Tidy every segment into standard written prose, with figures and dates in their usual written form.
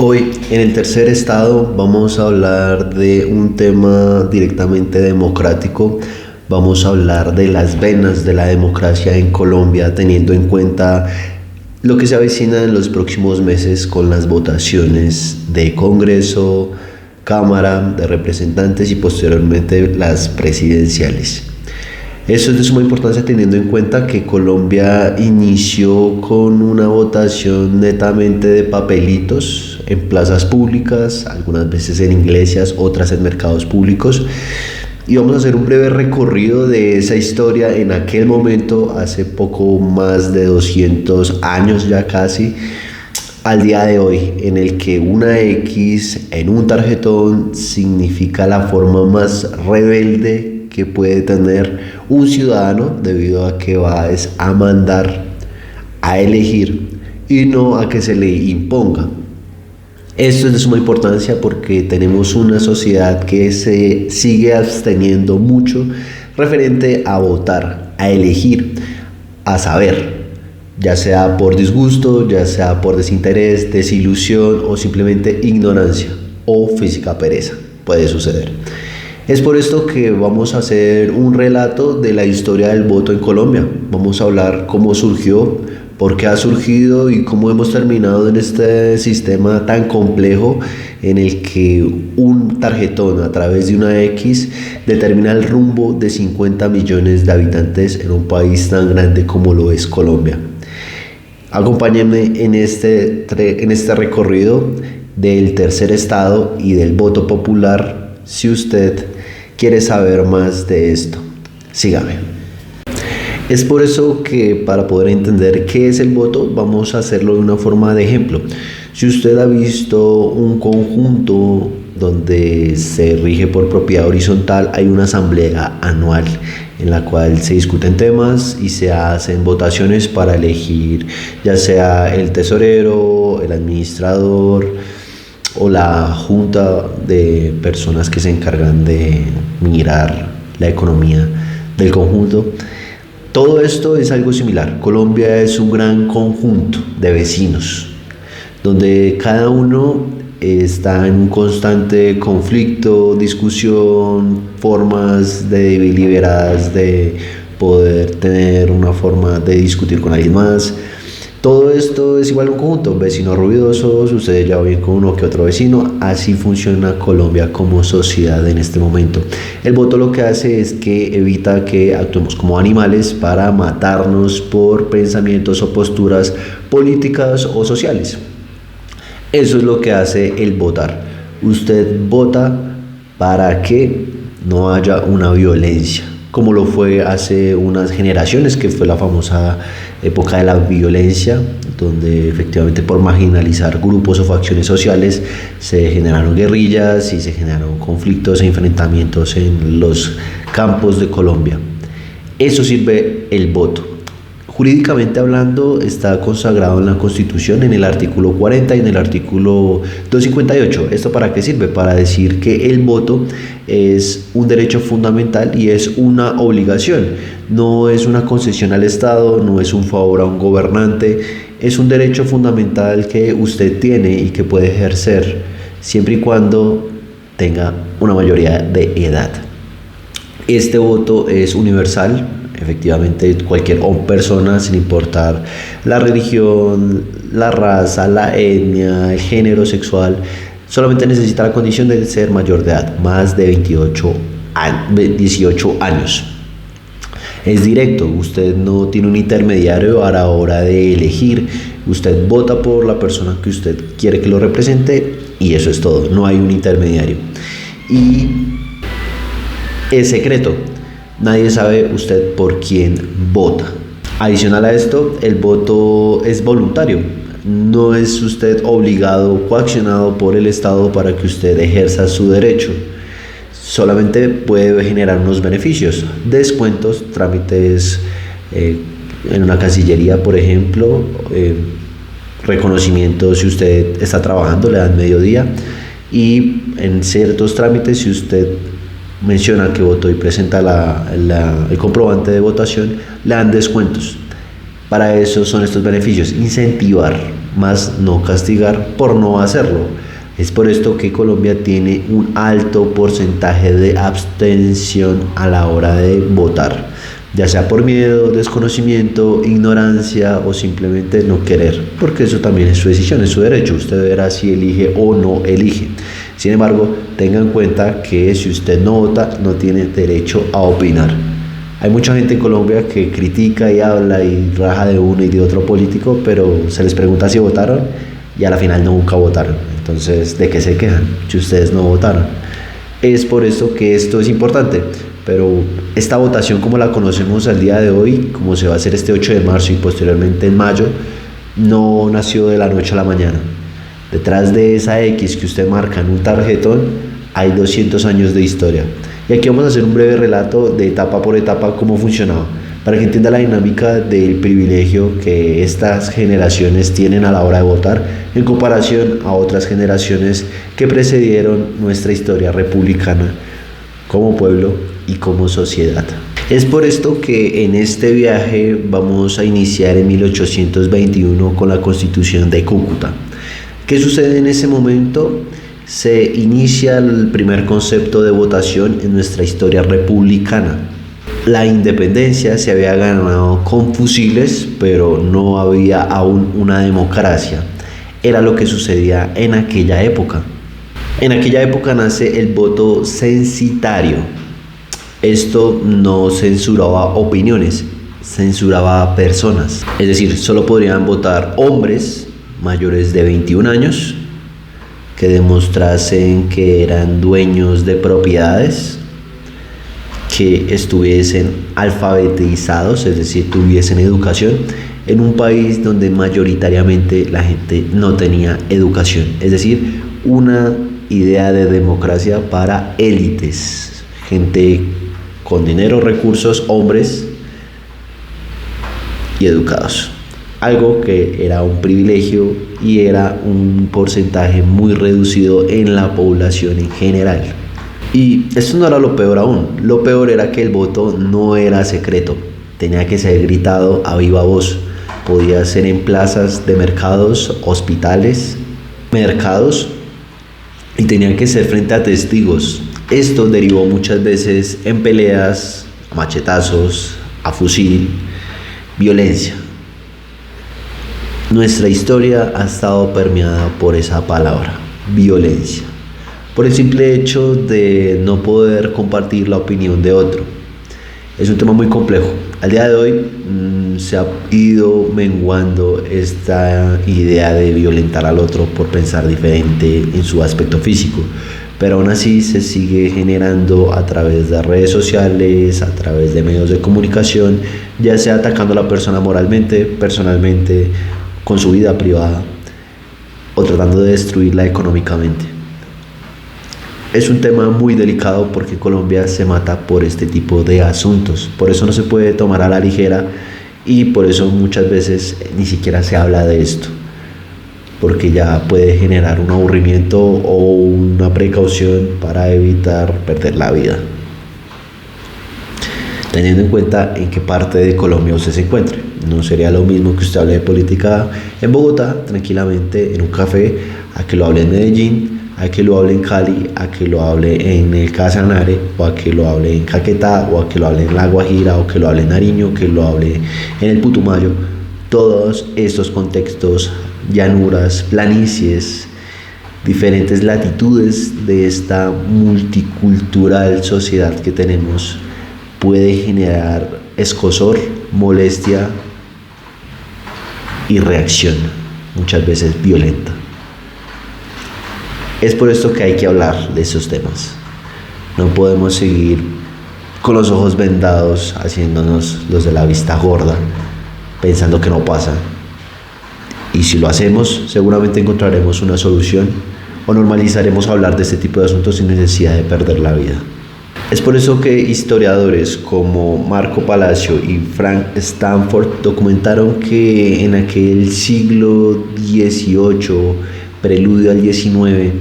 Hoy en el tercer estado vamos a hablar de un tema directamente democrático. Vamos a hablar de las venas de la democracia en Colombia, teniendo en cuenta lo que se avecina en los próximos meses con las votaciones de Congreso, Cámara de Representantes y posteriormente las presidenciales. Eso es de suma importancia teniendo en cuenta que Colombia inició con una votación netamente de papelitos en plazas públicas, algunas veces en iglesias, otras en mercados públicos. Y vamos a hacer un breve recorrido de esa historia en aquel momento, hace poco más de 200 años ya casi, al día de hoy, en el que una X en un tarjetón significa la forma más rebelde que puede tener un ciudadano, debido a que va a mandar, a elegir y no a que se le imponga. Esto es de suma importancia porque tenemos una sociedad que se sigue absteniendo mucho referente a votar, a elegir, a saber, ya sea por disgusto, ya sea por desinterés, desilusión o simplemente ignorancia o física pereza. Puede suceder. Es por esto que vamos a hacer un relato de la historia del voto en Colombia. Vamos a hablar cómo surgió, por qué ha surgido y cómo hemos terminado en este sistema tan complejo en el que un tarjetón a través de una X determina el rumbo de 50 millones de habitantes en un país tan grande como lo es Colombia. Acompáñenme en este recorrido del tercer estado y del voto popular si usted quiere saber más de esto. Sígame. Es por eso que para poder entender qué es el voto, vamos a hacerlo de una forma de ejemplo. Si usted ha visto un conjunto donde se rige por propiedad horizontal, hay una asamblea anual en la cual se discuten temas y se hacen votaciones para elegir ya sea el tesorero, el administrador o la junta de personas que se encargan de mirar la economía del conjunto. Todo esto es algo similar. Colombia es un gran conjunto de vecinos, donde cada uno está en un constante conflicto, discusión, formas deliberadas de poder tener una forma de discutir con alguien más. Todo esto es igual a un conjunto, vecinos ruidosos, ustedes ya bien con uno que otro vecino. Así funciona Colombia como sociedad en este momento. El voto lo que hace es que evita que actuemos como animales para matarnos por pensamientos o posturas políticas o sociales. Eso es lo que hace el votar. Usted vota para que no haya una violencia, como lo fue hace unas generaciones, que fue la famosa época de la violencia, donde efectivamente por marginalizar grupos o facciones sociales se generaron guerrillas y se generaron conflictos e enfrentamientos en los campos de Colombia. Eso sirve el voto. Jurídicamente hablando, está consagrado en la Constitución en el artículo 40 y en el artículo 258. ¿Esto para qué sirve? Para decir que el voto es un derecho fundamental y es una obligación. No es una concesión al Estado, no es un favor a un gobernante, es un derecho fundamental que usted tiene y que puede ejercer siempre y cuando tenga una mayoría de edad. Este voto es universal. Efectivamente, cualquier persona, sin importar la religión, la raza, la etnia, el género sexual, solamente necesita la condición de ser mayor de edad, más de 18 años. Es directo, usted no tiene un intermediario a la hora de elegir, usted vota por la persona que usted quiere que lo represente y eso es todo, no hay un intermediario. Y es secreto. Nadie sabe usted por quién vota. Adicional a esto, el voto es voluntario. No es usted obligado o coaccionado por el Estado para que usted ejerza su derecho. Solamente puede generar unos beneficios, descuentos, trámites en una cancillería, por ejemplo, reconocimiento si usted está trabajando, le dan mediodía, y en ciertos trámites, si usted menciona que votó y presenta el comprobante de votación, le dan descuentos. Para eso son estos beneficios: incentivar, más no castigar por no hacerlo. Es por esto que Colombia tiene un alto porcentaje de abstención a la hora de votar, ya sea por miedo, desconocimiento, ignorancia o simplemente no querer, porque eso también es su decisión, es su derecho, usted verá si elige o no elige. Sin embargo, tenga en cuenta que si usted no vota, no tiene derecho a opinar. Hay mucha gente en Colombia que critica y habla y raja de uno y de otro político, pero se les pregunta si votaron y a la final nunca votaron. Entonces, ¿de qué se quejan si ustedes no votaron? Es por eso que esto es importante, pero esta votación como la conocemos al día de hoy, como se va a hacer este 8 de marzo y posteriormente en mayo, no nació de la noche a la mañana. Detrás de esa X que usted marca en un tarjetón hay 200 años de historia. Y aquí vamos a hacer un breve relato de etapa por etapa cómo funcionaba, para que entienda la dinámica del privilegio que estas generaciones tienen a la hora de votar en comparación a otras generaciones que precedieron nuestra historia republicana como pueblo y como sociedad. Es por esto que en este viaje vamos a iniciar en 1821 con la Constitución de Cúcuta. ¿Qué sucede en ese momento? Se inicia el primer concepto de votación en nuestra historia republicana. La independencia se había ganado con fusiles, pero no había aún una democracia. Era lo que sucedía en aquella época. En aquella época nace el voto censitario. Esto no censuraba opiniones, censuraba personas. Es decir, solo podrían votar hombres mayores de 21 años que demostrasen que eran dueños de propiedades, que estuviesen alfabetizados, es decir, tuviesen educación, en un país donde mayoritariamente la gente no tenía educación, es decir, una idea de democracia para élites, gente con dinero, recursos, hombres y educados. Algo que era un privilegio y era un porcentaje muy reducido en la población en general. Y esto no era lo peor aún, lo peor era que el voto no era secreto, tenía que ser gritado a viva voz, podía ser en plazas de mercados, hospitales, mercados, y tenía que ser frente a testigos. Esto derivó muchas veces en peleas, a machetazos, a fusil, violencia. Nuestra historia ha estado permeada por esa palabra, violencia, por el simple hecho de no poder compartir la opinión de otro. Es un tema muy complejo. Al día de hoy se ha ido menguando esta idea de violentar al otro por pensar diferente en su aspecto físico, pero aún así se sigue generando a través de redes sociales, a través de medios de comunicación, ya sea atacando a la persona moralmente, personalmente, con su vida privada o tratando de destruirla económicamente. Es un tema muy delicado porque Colombia se mata por este tipo de asuntos, por eso no se puede tomar a la ligera y por eso muchas veces ni siquiera se habla de esto, porque ya puede generar un aburrimiento o una precaución para evitar perder la vida, teniendo en cuenta en qué parte de Colombia usted se encuentre. No sería lo mismo que usted hable de política en Bogotá, tranquilamente, en un café, a que lo hable en Medellín, a que lo hable en Cali, a que lo hable en el Casanare, o a que lo hable en Caquetá, o a que lo hable en La Guajira, o que lo hable en Nariño, que lo hable en el Putumayo. Todos estos contextos, llanuras, planicies, diferentes latitudes de esta multicultural sociedad que tenemos, puede generar escozor, molestia y reacción, muchas veces violenta. Es por esto que hay que hablar de esos temas. No podemos seguir con los ojos vendados, haciéndonos los de la vista gorda, pensando que no pasa. Y si lo hacemos, seguramente encontraremos una solución o normalizaremos hablar de este tipo de asuntos sin necesidad de perder la vida. Es por eso que historiadores como Marco Palacio y Frank Stanford documentaron que en aquel siglo XVIII, preludio al XIX,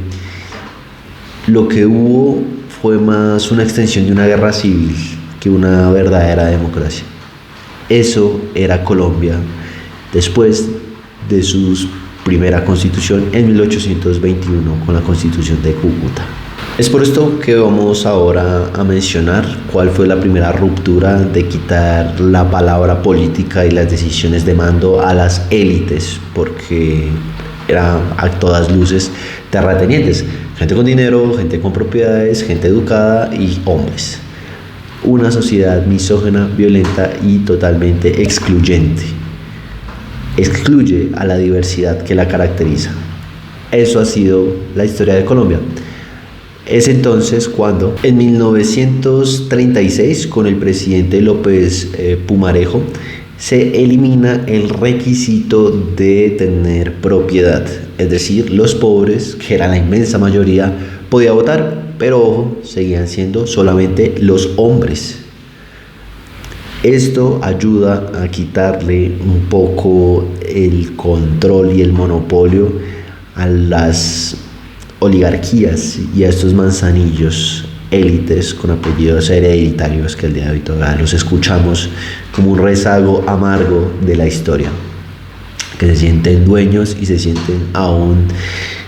lo que hubo fue más una extensión de una guerra civil que una verdadera democracia. Eso era Colombia después de sus primera constitución en 1821 con la Constitución de Cúcuta. Es por esto que vamos ahora a mencionar cuál fue la primera ruptura de quitar la palabra política y las decisiones de mando a las élites, porque eran a todas luces terratenientes, gente con dinero, gente con propiedades, gente educada y hombres. Una sociedad misógina, violenta y totalmente excluyente. Excluye a la diversidad que la caracteriza. Eso ha sido la historia de Colombia. Es entonces cuando, en 1936, con el presidente López Pumarejo, se elimina el requisito de tener propiedad. Es decir, los pobres, que era la inmensa mayoría, podían votar, pero ojo, seguían siendo solamente los hombres. Esto ayuda a quitarle un poco el control y el monopolio a las oligarquías y a estos manzanillos, élites con apellidos hereditarios que el día de hoy todavía los escuchamos como un rezago amargo de la historia, que se sienten dueños y se sienten aún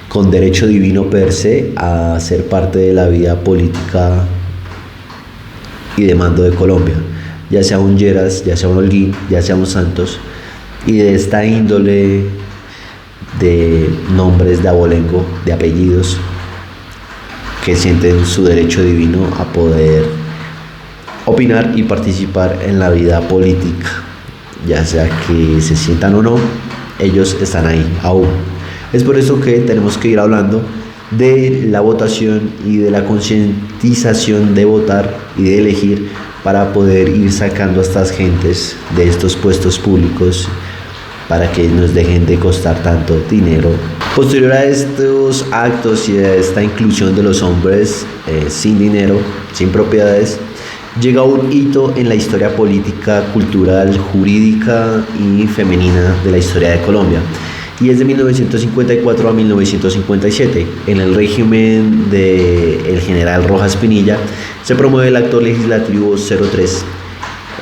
con derecho divino per se a ser parte de la vida política y de mando de Colombia, ya sea un Lleras, ya sea un Holguín, ya sea un Santos, y de esta índole de nombres de abolengo, de apellidos, que sienten su derecho divino a poder opinar y participar en la vida política, ya sea que se sientan o no, ellos están ahí aún. Es por eso que tenemos que ir hablando de la votación y de la concientización de votar y de elegir para poder ir sacando a estas gentes de estos puestos públicos para que nos dejen de costar tanto dinero. Posterior a estos actos y a esta inclusión de los hombres sin dinero, sin propiedades, llega un hito en la historia política, cultural, jurídica y femenina de la historia de Colombia. Y es de 1954 a 1957. En el régimen del general Rojas Pinilla se promueve el acto legislativo 03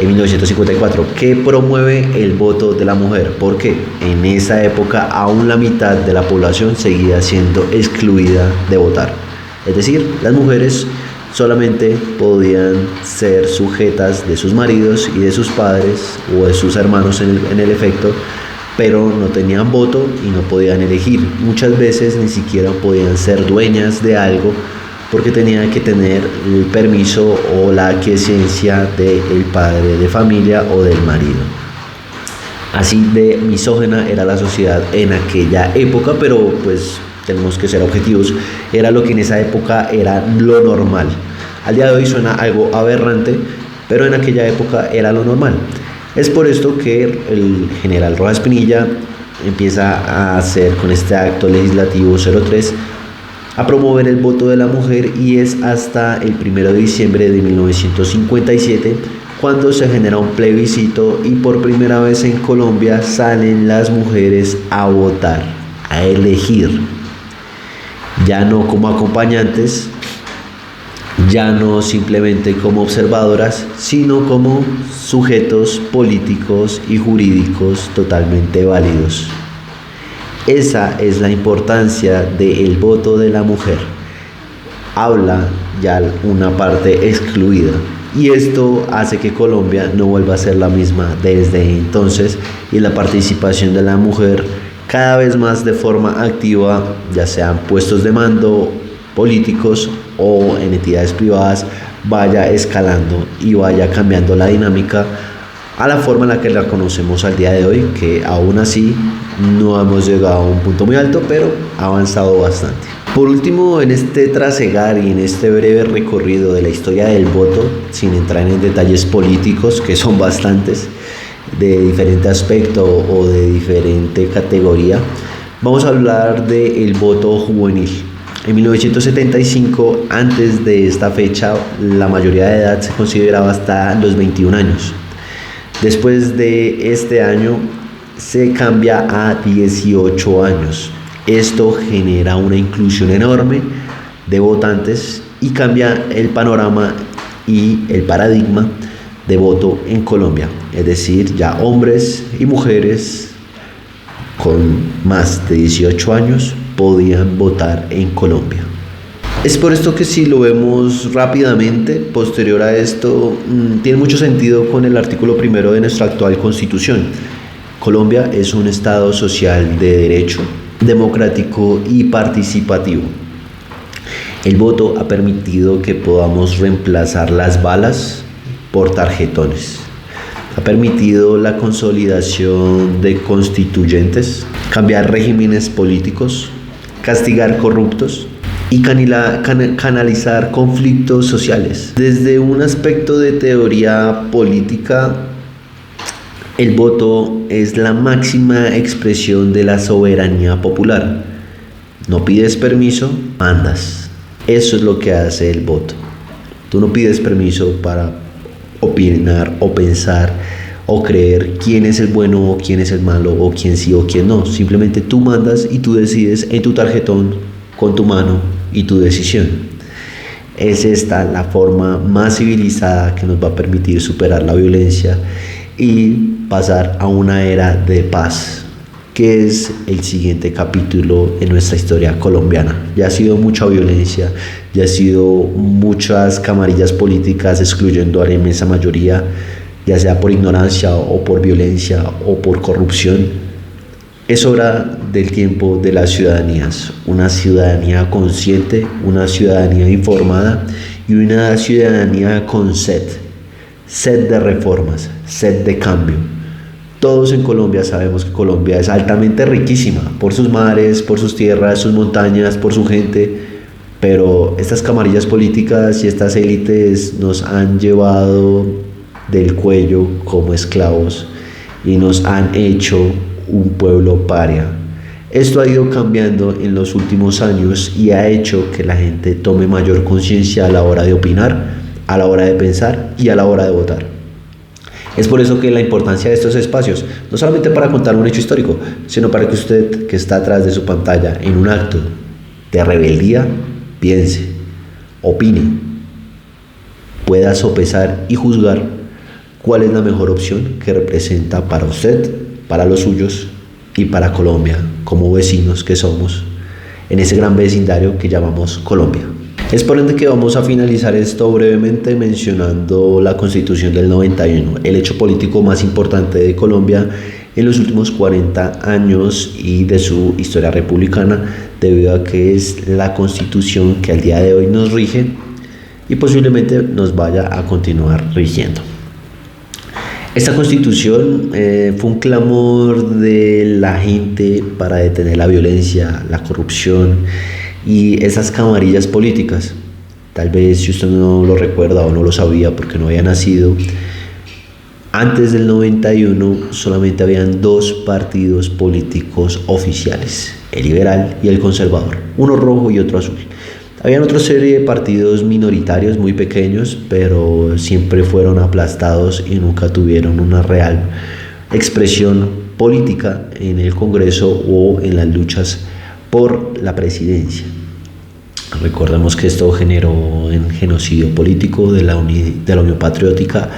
en 1954, que promueve el voto de la mujer, porque en esa época aún la mitad de la población seguía siendo excluida de votar. Es decir, las mujeres solamente podían ser sujetas de sus maridos y de sus padres o de sus hermanos en el efecto, pero no tenían voto y no podían elegir. Muchas veces ni siquiera podían ser dueñas de algo porque tenían que tener el permiso o la aquiescencia del padre de familia o del marido. Así de misógina era la sociedad en aquella época, pero pues tenemos que ser objetivos, era lo que en esa época era lo normal. Al día de hoy suena algo aberrante, pero en aquella época era lo normal. Es por esto que el general Rojas Pinilla empieza a hacer con este acto legislativo 03 a promover el voto de la mujer, y es hasta el 1 de diciembre de 1957 cuando se genera un plebiscito y por primera vez en Colombia salen las mujeres a votar, a elegir, ya no como acompañantes, ya no simplemente como observadoras, sino como sujetos políticos y jurídicos totalmente válidos. Esa es la importancia del voto de la mujer. Habla ya una parte excluida, y esto hace que Colombia no vuelva a ser la misma desde entonces, y la participación de la mujer cada vez más de forma activa, ya sean puestos de mando políticos o en entidades privadas, vaya escalando y vaya cambiando la dinámica a la forma en la que la conocemos al día de hoy, que aún así no hemos llegado a un punto muy alto, pero ha avanzado bastante. Por último, en este trasegar y en este breve recorrido de la historia del voto, sin entrar en detalles políticos, que son bastantes, de diferente aspecto o de diferente categoría, vamos a hablar del voto juvenil. En 1975, antes de esta fecha, la mayoría de edad se consideraba hasta los 21 años. Después de este año se cambia a 18 años. Esto genera una inclusión enorme de votantes y cambia el panorama y el paradigma de voto en Colombia. Es decir, ya hombres y mujeres con más de 18 años podían votar en Colombia. Es por esto que si lo vemos rápidamente, posterior a esto, tiene mucho sentido con el artículo primero de nuestra actual Constitución. Colombia es un Estado social de derecho, democrático y participativo. El voto ha permitido que podamos reemplazar las balas por tarjetones. Ha permitido la consolidación de constituyentes, cambiar regímenes políticos, castigar corruptos y canalizar conflictos sociales. Desde un aspecto de teoría política, el voto es la máxima expresión de la soberanía popular. No pides permiso, mandas. Eso es lo que hace el voto. Tú no pides permiso para opinar o pensar o creer quién es el bueno o quién es el malo o quién sí o quién no. Simplemente tú mandas y tú decides en tu tarjetón con tu mano y tu decisión. Es esta la forma más civilizada que nos va a permitir superar la violencia y pasar a una era de paz, que es el siguiente capítulo en nuestra historia colombiana. Ya ha sido mucha violencia, ya ha sido muchas camarillas políticas excluyendo a la inmensa mayoría, ya sea por ignorancia o por violencia o por corrupción. Es hora del tiempo de las ciudadanías, una ciudadanía consciente, una ciudadanía informada y una ciudadanía con sed de reformas, sed de cambio. Todos en Colombia sabemos que Colombia es altamente riquísima por sus mares, por sus tierras, sus montañas, por su gente, pero estas camarillas políticas y estas élites nos han llevado del cuello como esclavos y nos han hecho un pueblo paria. Esto ha ido cambiando en los últimos años y ha hecho que la gente tome mayor conciencia a la hora de opinar, a la hora de pensar y a la hora de votar. Es por eso que la importancia de estos espacios, no solamente para contar un hecho histórico, sino para que usted, que está atrás de su pantalla en un acto de rebeldía, piense, opine, pueda sopesar y juzgar cuál es la mejor opción que representa para usted, para los suyos y para Colombia, como vecinos que somos, en ese gran vecindario que llamamos Colombia. Es por ende que vamos a finalizar esto brevemente mencionando la Constitución del 91, el hecho político más importante de Colombia en los últimos 40 años y de su historia republicana, debido a que es la Constitución que al día de hoy nos rige y posiblemente nos vaya a continuar rigiendo. Esta Constitución fue un clamor de la gente para detener la violencia, la corrupción y esas camarillas políticas. Tal vez si usted no lo recuerda o no lo sabía porque no había nacido, antes del 91 solamente habían dos partidos políticos oficiales, el liberal y el conservador, uno rojo y otro azul. Habían otra serie de partidos minoritarios muy pequeños, pero siempre fueron aplastados y nunca tuvieron una real expresión política en el Congreso o en las luchas por la presidencia. Recordemos que esto generó un genocidio político de la Unión Patriótica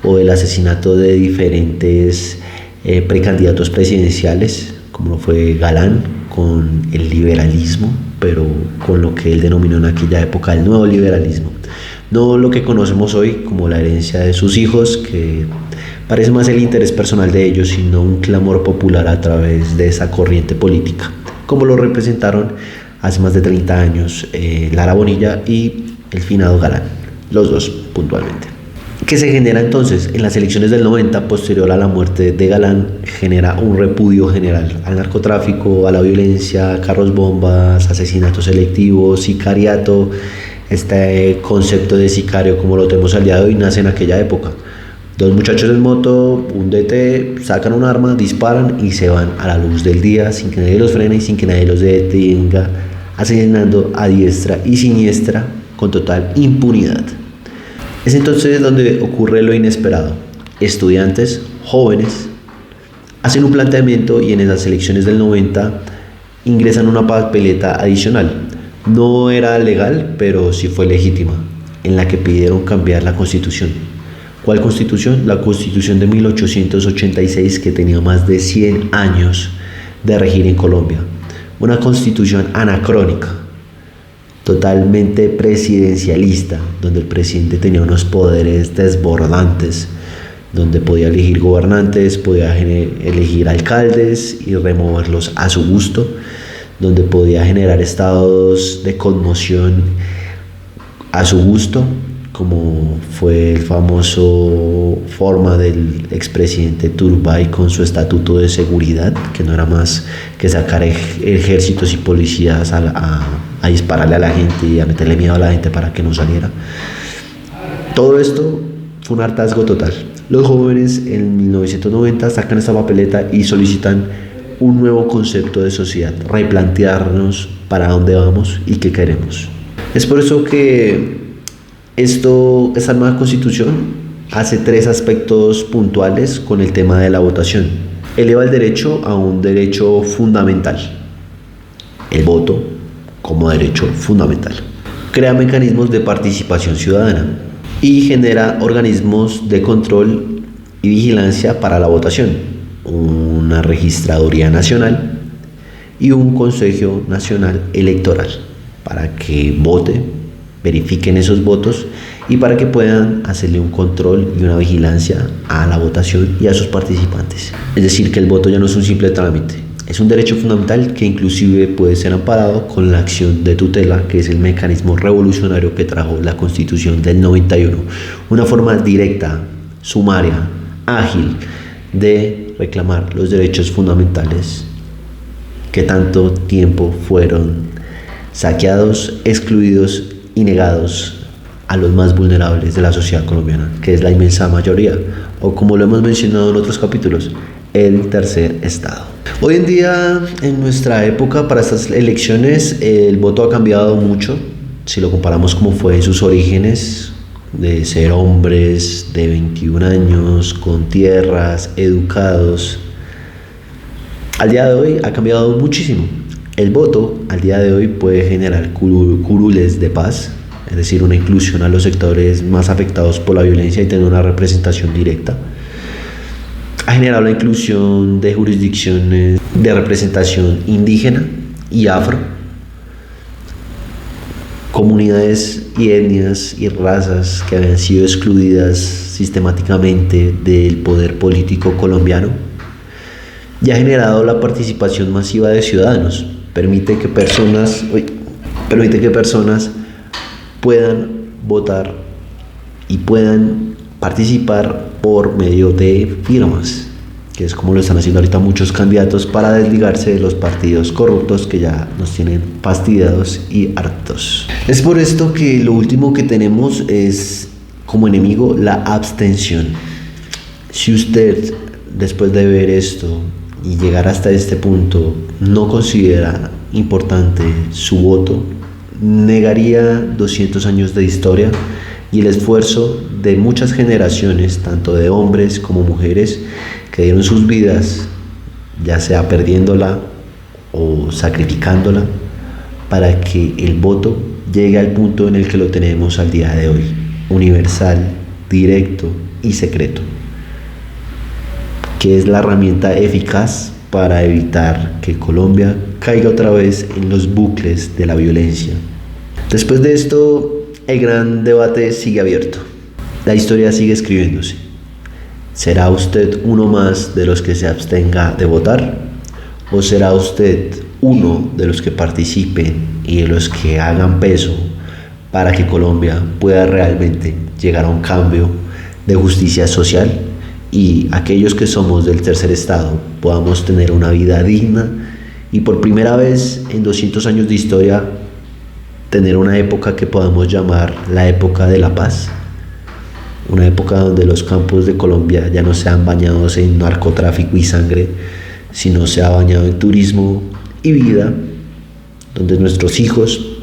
o el asesinato de diferentes precandidatos presidenciales, como lo fue Galán con el liberalismo, pero con lo que él denominó en aquella época el nuevo liberalismo. No lo que conocemos hoy como la herencia de sus hijos, que parece más el interés personal de ellos, sino un clamor popular a través de esa corriente política, como lo representaron hace más de 30 años Lara Bonilla y el finado Galán, los dos puntualmente. ¿Qué se genera entonces? En las elecciones del 90, posterior a la muerte de Galán, genera un repudio general al narcotráfico, a la violencia, carros bombas, asesinatos selectivos, sicariato. Este concepto de sicario, como lo tenemos al día de hoy, nace en aquella época. Dos muchachos en moto, un DT, sacan un arma, disparan y se van a la luz del día sin que nadie los frene y sin que nadie los detenga, asesinando a diestra y siniestra con total impunidad. Es entonces donde ocurre lo inesperado. Estudiantes, jóvenes, hacen un planteamiento y en esas elecciones del 90 ingresan una papeleta adicional. No era legal, pero sí fue legítima, en la que pidieron cambiar la Constitución. ¿Cuál Constitución? La Constitución de 1886, que tenía más de 100 años de regir en Colombia. Una constitución anacrónica, totalmente presidencialista, donde el presidente tenía unos poderes desbordantes, donde podía elegir gobernantes, podía elegir alcaldes y removerlos a su gusto, donde podía generar estados de conmoción a su gusto, como fue el famoso forma del expresidente Turbay con su estatuto de seguridad, que no era más que sacar ejércitos y policías a dispararle a la gente y a meterle miedo a la gente para que no saliera. Todo esto fue un hartazgo total. Los jóvenes en 1990 sacan esta papeleta y solicitan un nuevo concepto de sociedad, replantearnos para dónde vamos y qué queremos. Es por eso que esta nueva constitución hace 3 aspectos puntuales con el tema de la votación. Eleva el derecho a un derecho fundamental, el voto como derecho fundamental. Crea mecanismos de participación ciudadana y genera organismos de control y vigilancia para la votación, una registraduría nacional y un consejo nacional electoral para que vote, verifiquen esos votos y para que puedan hacerle un control y una vigilancia a la votación y a sus participantes. Es decir, que el voto ya no es un simple trámite, es un derecho fundamental que inclusive puede ser amparado con la acción de tutela, que es el mecanismo revolucionario que trajo la Constitución del 91, una forma directa, sumaria, ágil de reclamar los derechos fundamentales que tanto tiempo fueron saqueados, excluidos y negados a los más vulnerables de la sociedad colombiana, que es la inmensa mayoría, o como lo hemos mencionado en otros capítulos, el tercer estado. Hoy en día, en nuestra época, para estas elecciones, el voto ha cambiado mucho, si lo comparamos como fue en sus orígenes, de ser hombres de 21 años, con tierras, educados. Al día de hoy ha cambiado muchísimo. El voto al día de hoy puede generar curules de paz, es decir, una inclusión a los sectores más afectados por la violencia y tener una representación directa. Ha generado la inclusión de jurisdicciones de representación indígena y afro, comunidades y etnias y razas que habían sido excluidas sistemáticamente del poder político colombiano, y ha generado la participación masiva de ciudadanos. Permite que personas puedan votar y puedan participar por medio de firmas, que es como lo están haciendo ahorita muchos candidatos para desligarse de los partidos corruptos que ya nos tienen fastidiados y hartos. Es por esto que lo último que tenemos es como enemigo la abstención. Si usted, después de ver esto y llegar hasta este punto, no considera importante su voto, negaría 200 años de historia y el esfuerzo de muchas generaciones, tanto de hombres como mujeres, que dieron sus vidas, ya sea perdiéndola o sacrificándola, para que el voto llegue al punto en el que lo tenemos al día de hoy, universal, directo y secreto, que es la herramienta eficaz para evitar que Colombia caiga otra vez en los bucles de la violencia. Después de esto, el gran debate sigue abierto. La historia sigue escribiéndose. ¿Será usted uno más de los que se abstenga de votar? ¿O será usted uno de los que participen y de los que hagan peso para que Colombia pueda realmente llegar a un cambio de justicia social y aquellos que somos del tercer estado podamos tener una vida digna y por primera vez en 200 años de historia tener una época que podamos llamar la época de la paz? Una época donde los campos de Colombia ya no sean bañados en narcotráfico y sangre, sino sea bañado en turismo y vida, donde nuestros hijos,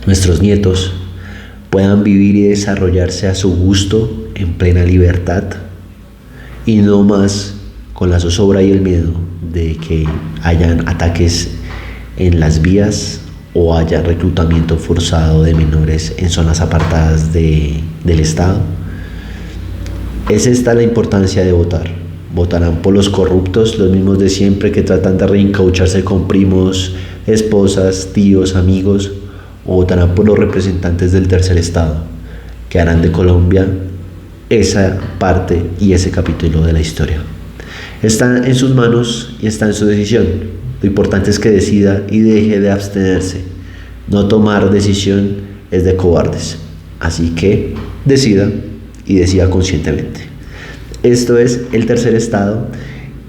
nuestros nietos puedan vivir y desarrollarse a su gusto en plena libertad y no más con la zozobra y el miedo de que hayan ataques en las vías o haya reclutamiento forzado de menores en zonas apartadas del Estado. Es esta la importancia de votar. ¿Votarán por los corruptos, los mismos de siempre que tratan de reencaucharse con primos, esposas, tíos, amigos? ¿O votarán por los representantes del tercer estado, que harán de Colombia esa parte y ese capítulo de la historia? Está en sus manos y está en su decisión. Lo importante es que decida y deje de abstenerse. No tomar decisión es de cobardes. Así que decida y decida conscientemente. Esto es el tercer estado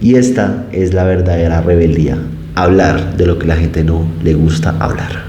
y esta es la verdadera rebeldía. Hablar de lo que la gente no le gusta hablar.